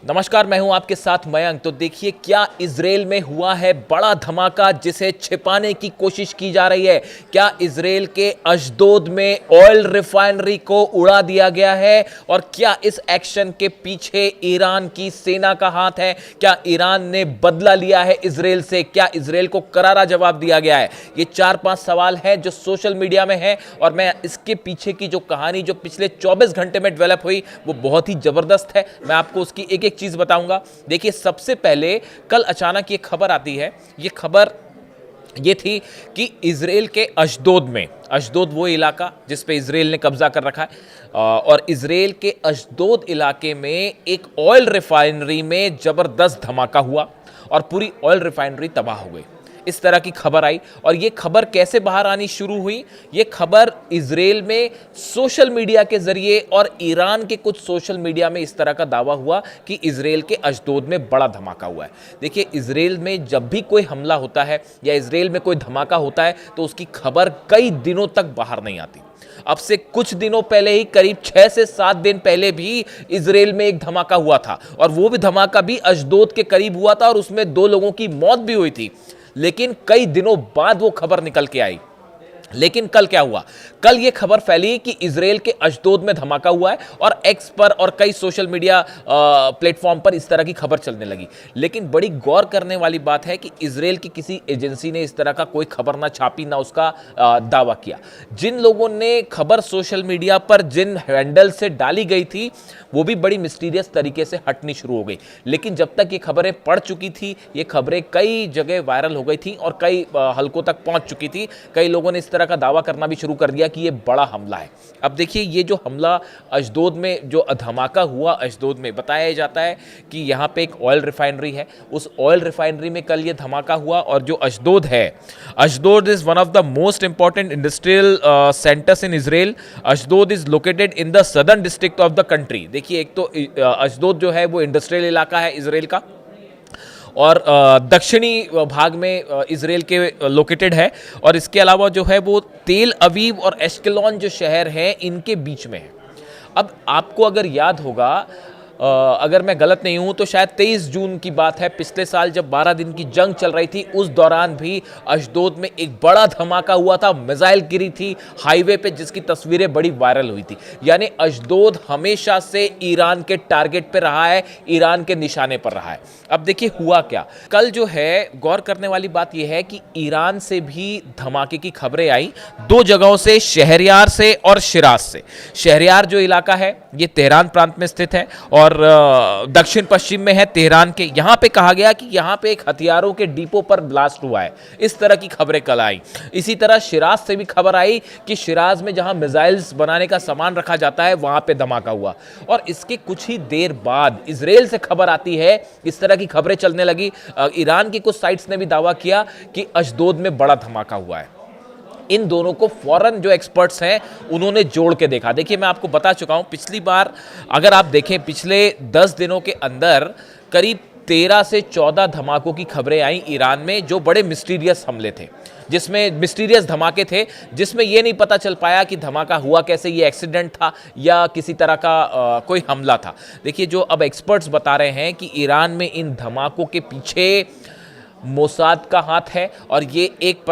नमस्कार, मैं हूं आपके साथ मयंक। तो देखिए क्या इजराइल में हुआ है बड़ा धमाका जिसे छिपाने की कोशिश की जा रही है। क्या इजराइल के अशदोद में ऑयल रिफाइनरी को उड़ा दिया गया है और क्या इस एक्शन के पीछे ईरान की सेना का हाथ है? क्या ईरान ने बदला लिया है इजराइल से? क्या इजराइल को करारा जवाब दिया गया है? ये 4-5 सवाल हैं जो सोशल मीडिया में है और मैं इसके पीछे की जो कहानी जो पिछले 24 घंटे में डेवलप हुई वो बहुत ही जबरदस्त है। मैं आपको उसकी एक चीज बताऊंगा। देखिए सबसे पहले कल अचानक ये खबर आती है। ये खबर ये थी कि इजराइल के अशदोद में, अशदोद वो इलाका जिस पे इजराइल ने कब्जा कर रखा है, और इजराइल के अशदोद इलाके में एक ऑयल रिफाइनरी में जबरदस्त धमाका हुआ और पूरी ऑयल रिफाइनरी तबाह हो गई। इस तरह की खबर आई। और ये खबर कैसे बाहर आनी शुरू हुई? ये खबर इजराइल में सोशल मीडिया के जरिए और ईरान के कुछ सोशल मीडिया में इस तरह का दावा हुआ कि इजराइल के अशदोद में बड़ा धमाका हुआ है। देखिए इजराइल में जब भी कोई हमला होता है या इजराइल में कोई धमाका होता है तो उसकी खबर कई दिनों तक बाहर नहीं आती। अब से कुछ दिनों पहले ही, करीब 6 से 7 दिन पहले भी इजराइल में एक धमाका हुआ था और वो भी धमाका भी अशदोद के करीब हुआ था और उसमें 2 लोगों की मौत भी हुई थी। लेकिन कई दिनों बाद वो खबर निकल के आई। लेकिन कल क्या हुआ? कल ये खबर फैली कि इजराइल के अशदोद में धमाका हुआ है और एक्स पर और कई सोशल मीडिया प्लेटफॉर्म पर इस तरह की खबर चलने लगी। लेकिन बड़ी गौर करने वाली बात है कि इजराइल की किसी एजेंसी ने इस तरह का कोई खबर ना छापी, ना उसका दावा किया। जिन लोगों ने खबर सोशल मीडिया पर जिन हैंडल से डाली गई थी वो भी बड़ी मिस्टीरियस तरीके से हटनी शुरू हो गई। लेकिन जब तक ये खबरें पड़ चुकी थी, ये खबरें कई जगह वायरल हो गई थी और कई हलकों तक पहुंच चुकी थी। कई लोगों ने इस तरह का दावा करना भी शुरू कर दिया कि ये बड़ा हमला है। अब देखिए ये जो हमला अशदोद में, जो धमाका हुआ अशदोद में, बताया जाता है कि यहाँ पे एक ऑयल रिफाइनरी है। उस ऑयल रिफाइनरी में कल ये धमाका हुआ और जो अशदोद है, Ashdod is one of the most important industrial centres in Israel. Ashdod is located in the southern district of the country. देखिए एक तो अशदोद जो है वो इंडस्ट्रियल इलाका है इजराइल का और दक्षिणी भाग में इजराइल के लोकेटेड है। और इसके अलावा जो है वो तेल अवीव और एश्केलॉन जो शहर हैं इनके बीच में है। अब आपको अगर याद होगा, अगर मैं गलत नहीं हूं तो शायद 23 जून की बात है, पिछले साल जब 12 दिन की जंग चल रही थी उस दौरान भी अशदोद में एक बड़ा धमाका हुआ था। मिसाइल गिरी थी हाईवे पे जिसकी तस्वीरें बड़ी वायरल हुई थी। यानी अशदोद हमेशा से ईरान के टारगेट पे रहा है, ईरान के निशाने पर रहा है। अब देखिए हुआ क्या कल। जो है गौर करने वाली बात यह है कि ईरान से भी धमाके की खबरें आई 2 जगहों से, शहरयार से और शिराज से। शहरयार जो इलाका है ये तेहरान प्रांत में स्थित है और दक्षिण पश्चिम में है तेहरान के। यहां पे कहा गया कि यहां पे एक हथियारों के डिपो पर ब्लास्ट हुआ है। इस तरह की खबरें कल आई। इसी तरह शिराज से भी खबर आई कि शिराज में जहां मिसाइल्स बनाने का सामान रखा जाता है वहां पे धमाका हुआ। और इसके कुछ ही देर बाद इजराइल से खबर आती है, इस तरह की खबरें चलने लगी। ईरान की कुछ साइट्स ने भी दावा किया कि अशदोद में बड़ा धमाका हुआ है। इन दोनों को फौरन जो एक्सपर्ट्स हैं उन्होंने जोड़ के देखा। देखिए मैं आपको बता चुका हूं, पिछली बार अगर आप देखें पिछले 10 दिनों के अंदर करीब 13 से 14 धमाकों की खबरें आई ईरान में, जो बड़े मिस्टीरियस हमले थे, जिसमें मिस्टीरियस धमाके थे, जिसमें यह नहीं पता चल पाया कि धमाका हुआ कैसे, ये एक्सीडेंट था या किसी तरह का कोई हमला था। देखिए जो अब एक्सपर्ट्स बता रहे हैं कि ईरान में इन धमाकों के पीछे मोसाद का हाथ है और ये एक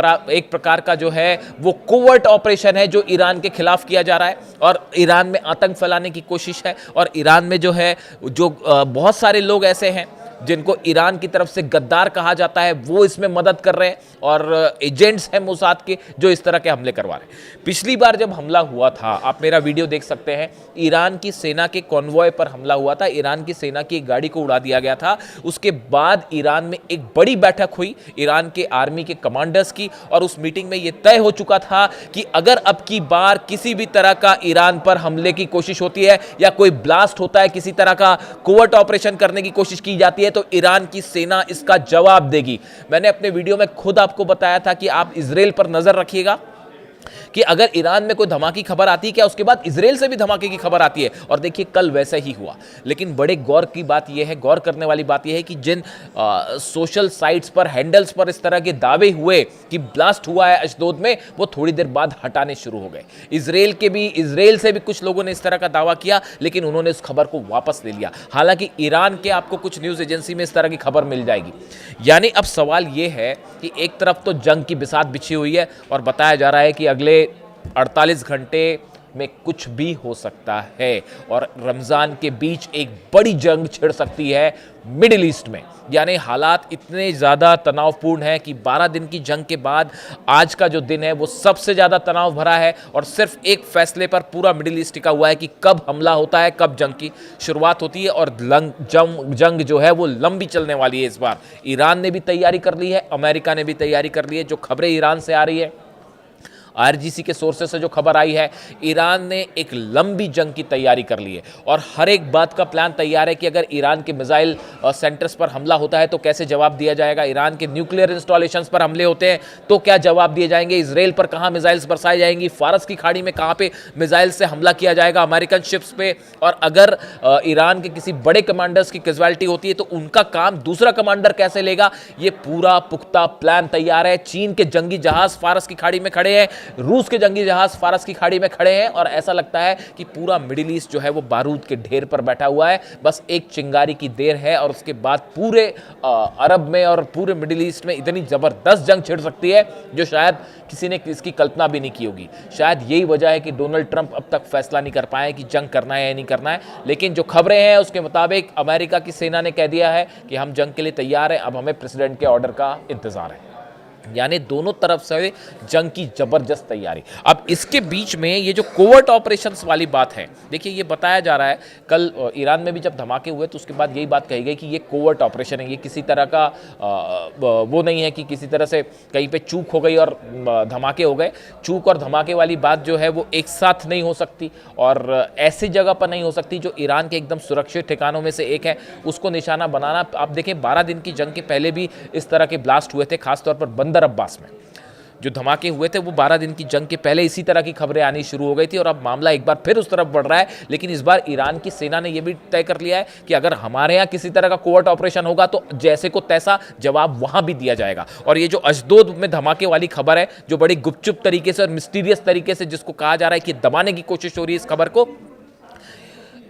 प्रकार का जो है वो कोवर्ट ऑपरेशन है जो ईरान के खिलाफ किया जा रहा है और ईरान में आतंक फैलाने की कोशिश है। और ईरान में जो है जो बहुत सारे लोग ऐसे हैं जिनको ईरान की तरफ से गद्दार कहा जाता है, वो इसमें मदद कर रहे हैं और एजेंट्स हैं मोसाद के जो इस तरह के हमले करवा रहे हैं। पिछली बार जब हमला हुआ था, आप मेरा वीडियो देख सकते हैं, ईरान की सेना के कॉन्वॉय पर हमला हुआ था। ईरान की सेना की एक गाड़ी को उड़ा दिया गया था। उसके बाद ईरान में एक बड़ी बैठक हुई ईरान के आर्मी के कमांडर्स की और उस मीटिंग में यह तय हो चुका था कि अगर अब की बार किसी भी तरह का ईरान पर हमले की कोशिश होती है या कोई ब्लास्ट होता है, किसी तरह का कोवर्ट ऑपरेशन करने की कोशिश की जाती है, तो ईरान की सेना इसका जवाब देगी। मैंने अपने वीडियो में खुद आपको बताया था कि आप इजराइल पर नजर रखिएगा कि अगर ईरान में कोई धमाके की खबर आती है क्या उसके बाद इजराइल से भी धमाके की खबर आती है। और देखिए कल वैसा ही हुआ। लेकिन बड़े गौर की बात यह है, गौर करने वाली बात यह है कि जिन सोशल साइट्स पर, हैंडल्स पर इस तरह के दावे हुए कि ब्लास्ट हुआ है अशदोद में, वो थोड़ी देर बाद हटाने शुरू हो गए। इजराइल से भी कुछ लोगों ने इस तरह का दावा किया, लेकिन उन्होंने इस खबर को वापस ले लिया। हालांकि ईरान के आपको कुछ न्यूज एजेंसी में इस तरह की खबर मिल जाएगी। यानी अब सवाल यह है कि एक तरफ तो जंग की बिसात बिछी हुई है और बताया जा रहा है कि अगले 48 घंटे में कुछ भी हो सकता है और रमज़ान के बीच एक बड़ी जंग छिड़ सकती है मिडिल ईस्ट में। यानी हालात इतने ज़्यादा तनावपूर्ण हैं कि 12 दिन की जंग के बाद आज का जो दिन है वो सबसे ज़्यादा तनाव भरा है और सिर्फ एक फैसले पर पूरा मिडिल ईस्ट टिका हुआ है कि कब हमला होता है, कब जंग की शुरुआत होती है। और जंग जो है वो लंबी चलने वाली है। इस बार ईरान ने भी तैयारी कर ली है, अमेरिका ने भी तैयारी कर ली है। जो खबरें ईरान से आ रही है, आरजीसी के सोर्सेस से जो खबर आई है, ईरान ने एक लंबी जंग की तैयारी कर ली है और हर एक बात का प्लान तैयार है कि अगर ईरान के मिसाइल सेंटर्स पर हमला होता है तो कैसे जवाब दिया जाएगा, ईरान के न्यूक्लियर इंस्टॉलेशंस पर हमले होते हैं तो क्या जवाब दिए जाएंगे, इजराइल पर कहाँ मिसाइल्स बरसाई जाएंगी, फारस की खाड़ी में कहाँ पे मिसाइल से हमला किया जाएगा, अमेरिकन शिप्स पे। और अगर ईरान के किसी बड़े कमांडर्स की कैजुअलिटी होती है तो उनका काम दूसरा कमांडर कैसे लेगा, ये पूरा पुख्ता प्लान तैयार है। चीन के जंगी जहाज फारस की खाड़ी में खड़े हैं, रूस के जंगी जहाज फारस की खाड़ी में खड़े हैं और ऐसा लगता है कि पूरा मिडिल ईस्ट जो है वो बारूद के ढेर पर बैठा हुआ है। बस एक चिंगारी की देर है और उसके बाद पूरे अरब में और पूरे मिडिल ईस्ट में इतनी जबरदस्त जंग छिड़ सकती है जो शायद किसी ने इसकी कल्पना भी नहीं की होगी। शायद यही वजह है कि डोनाल्ड ट्रंप अब तक फैसला नहीं कर पाए कि जंग करना है या नहीं करना है। लेकिन जो खबरें हैं उसके मुताबिक अमेरिका की सेना ने कह दिया है कि हम जंग के लिए तैयार हैं, अब हमें प्रेसिडेंट के ऑर्डर का इंतजार है। यानी दोनों तरफ से जंग की जबरदस्त तैयारी। अब इसके बीच में ये जो कोवर्ट ऑपरेशंस वाली बात है, देखिए ये बताया जा रहा है, कल ईरान में भी जब धमाके हुए तो उसके बाद यही बात कही गई कि ये कोवर्ट ऑपरेशन है, ये किसी तरह का वो नहीं है कि किसी तरह से कहीं पे चूक हो गई और धमाके हो गए। चूक और धमाके वाली बात जो है वो एक साथ नहीं हो सकती और ऐसी जगह पर नहीं हो सकती जो ईरान के एकदम सुरक्षित ठिकानों में से एक है, उसको निशाना बनाना। आप देखें 12 दिन की जंग के पहले भी इस तरह के ब्लास्ट हुए थे, खासतौर पर बंदर अब्बास में जो धमाके हुए थे वो 12 दिन की जंग के पहले इसी तरह की खबरें आनी शुरू हो गई थी और अब मामला एक बार फिर उस तरफ बढ़ रहा है। लेकिन इस बार ईरान की सेना ने यह भी तय कर लिया है कि अगर हमारे यहाँ किसी तरह का कोवर्ट ऑपरेशन होगा तो जैसे को तैसा जवाब वहां भी दिया जाएगा। और ये जो अशदोद में धमाके वाली खबर है, जो बड़ी गुपचुप तरीके से और मिस्टीरियस तरीके से जिसको कहा जा रहा है कि दबाने की कोशिश हो रही है इस खबर को,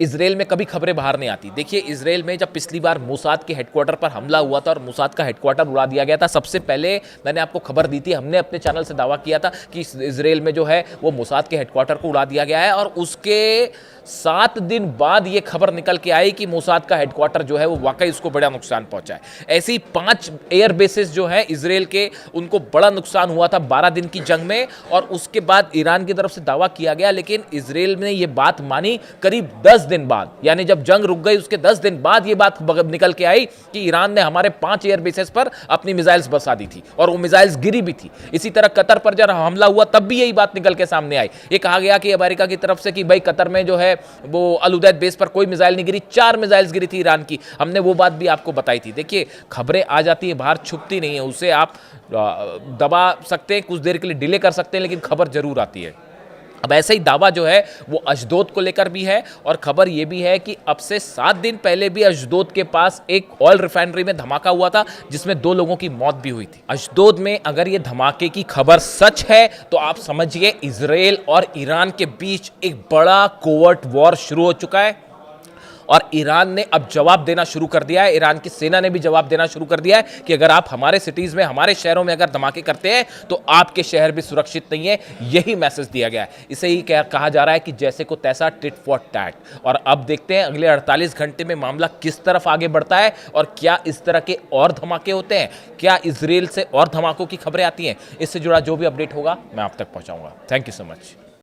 इजराइल में कभी खबरें बाहर नहीं आती। देखिए इजराइल में जब पिछली बार मोसाद के हेडक्वार्टर पर हमला हुआ था और मोसाद का हेडक्वार्टर उड़ा दिया गया था, सबसे पहले मैंने आपको खबर दी थी, हमने अपने चैनल से दावा किया था कि इजराइल में जो है वो मोसाद के हेडक्वार्टर को उड़ा दिया गया है और उसके 7 दिन बाद ये खबर निकल के आई कि मोसाद का हेडक्वार्टर जो है वो वाकई उसको बड़ा नुकसान पहुंचा है। ऐसी 5 एयर बेसिस जो है इजराइल के, उनको बड़ा नुकसान हुआ था 12 दिन की जंग में और उसके बाद ईरान की तरफ से दावा किया गया। लेकिन इजराइल ने ये बात मानी करीब 10 दिन बाद, यानी जब जंग रुक गई उसके 10 दिन बाद ये बात निकल के आई कि ईरान ने हमारे 5 एयर बेसिस पर अपनी मिसाइल्स बरसा दी थी और वो मिसाइल्स गिरी भी थी। इसी तरह कतर पर जब हमला हुआ तब भी यही बात निकल के सामने आई। ये कहा गया कि अमेरिका की तरफ से कि भाई कतर में जो है वो अल उदैद बेस पर कोई मिसाइल नहीं गिरी, 4 मिसाइल्स गिरी थी ईरान की। हमने वो बात भी आपको बताई थी। देखिए खबरें आ जाती है, बाहर छुपती नहीं है, उसे आप दबा सकते हैं, कुछ देर के लिए डिले कर सकते हैं, लेकिन खबर जरूर आती है। अब ऐसा ही दावा जो है वो अशदोद को लेकर भी है और खबर ये भी है कि अब से 7 दिन पहले भी अशदोद के पास एक ऑयल रिफाइनरी में धमाका हुआ था जिसमें 2 लोगों की मौत भी हुई थी। अशदोद में अगर ये धमाके की खबर सच है तो आप समझिए इजराइल और ईरान के बीच एक बड़ा कोवर्ट वॉर शुरू हो चुका है और ईरान ने अब जवाब देना शुरू कर दिया है। ईरान की सेना ने भी जवाब देना शुरू कर दिया है कि अगर आप हमारे सिटीज में, हमारे शहरों में अगर धमाके करते हैं तो आपके शहर भी सुरक्षित नहीं है। यही मैसेज दिया गया है। इसे ही कहा जा रहा है कि जैसे को तैसा, टिट फॉर टैट। और अब देखते हैं अगले 48 घंटे में मामला किस तरफ आगे बढ़ता है और क्या इस तरह के और धमाके होते हैं, क्या इजराइल से और धमाकों की खबरें आती हैं। इससे जुड़ा जो भी अपडेट होगा मैं आप तक पहुंचाऊंगा। Thank you so much.